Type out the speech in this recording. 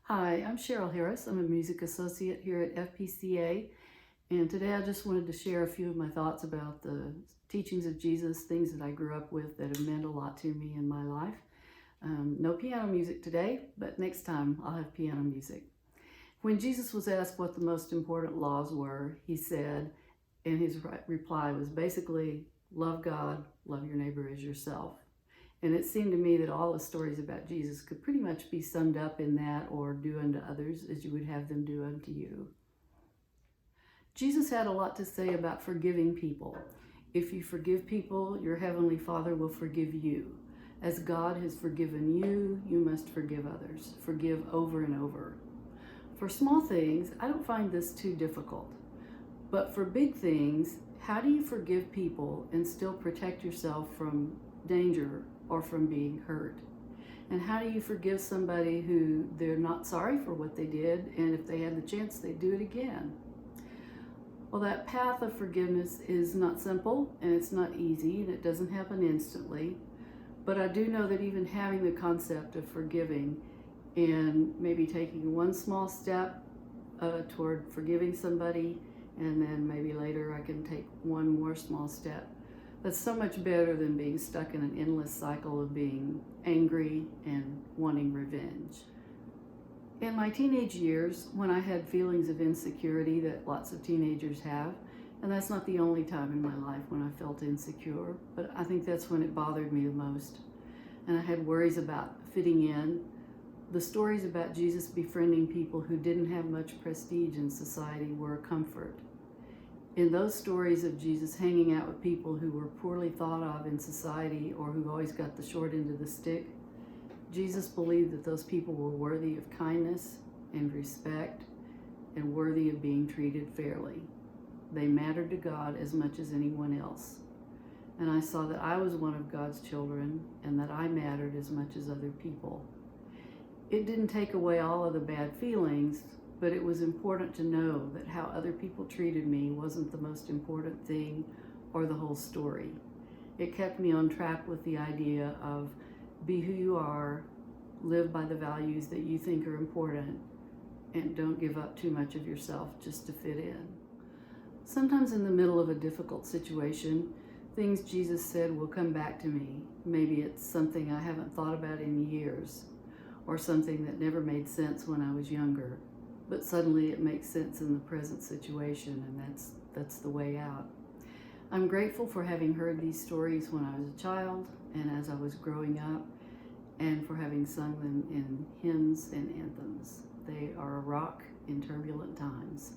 Hi, I'm Cheryl Harris. I'm a music associate here at FPCA, and today I just wanted to share a few of my thoughts about the teachings of Jesus, things that I grew up with that have meant a lot to me in my life. No piano music today, but next time I'll have piano music. When Jesus was asked what the most important laws were, he said, and his reply was basically, love God, love your neighbor as yourself. And it seemed to me that all the stories about Jesus could pretty much be summed up in that, or do unto others as you would have them do unto you. Jesus had a lot to say about forgiving people. If you forgive people, your heavenly Father will forgive you. As God has forgiven you, you must forgive others. Forgive over and over. For small things, I don't find this too difficult. But for big things, how do you forgive people and still protect yourself from danger or from being hurt? And how do you forgive somebody who they're not sorry for what they did, and if they had the chance, they'd do it again? Well, that path of forgiveness is not simple, and it's not easy, and it doesn't happen instantly. But I do know that even having the concept of forgiving and maybe taking one small step toward forgiving somebody, and then maybe later I can take one more small step. That's so much better than being stuck in an endless cycle of being angry and wanting revenge. In my teenage years, when I had feelings of insecurity that lots of teenagers have, and that's not the only time in my life when I felt insecure, but I think that's when it bothered me the most. And I had worries about fitting in. The stories about Jesus befriending people who didn't have much prestige in society were a comfort. In those stories of Jesus hanging out with people who were poorly thought of in society or who always got the short end of the stick, Jesus believed that those people were worthy of kindness and respect and worthy of being treated fairly. They mattered to God as much as anyone else. And I saw that I was one of God's children and that I mattered as much as other people. It didn't take away all of the bad feelings, but it was important to know that how other people treated me wasn't the most important thing or the whole story. It kept me on track with the idea of be who you are, live by the values that you think are important, and don't give up too much of yourself just to fit in. Sometimes in the middle of a difficult situation, things Jesus said will come back to me. Maybe it's something I haven't thought about in years, or something that never made sense when I was younger, but suddenly it makes sense in the present situation, and that's the way out. I'm grateful for having heard these stories when I was a child and as I was growing up, and for having sung them in hymns and anthems. They are a rock in turbulent times.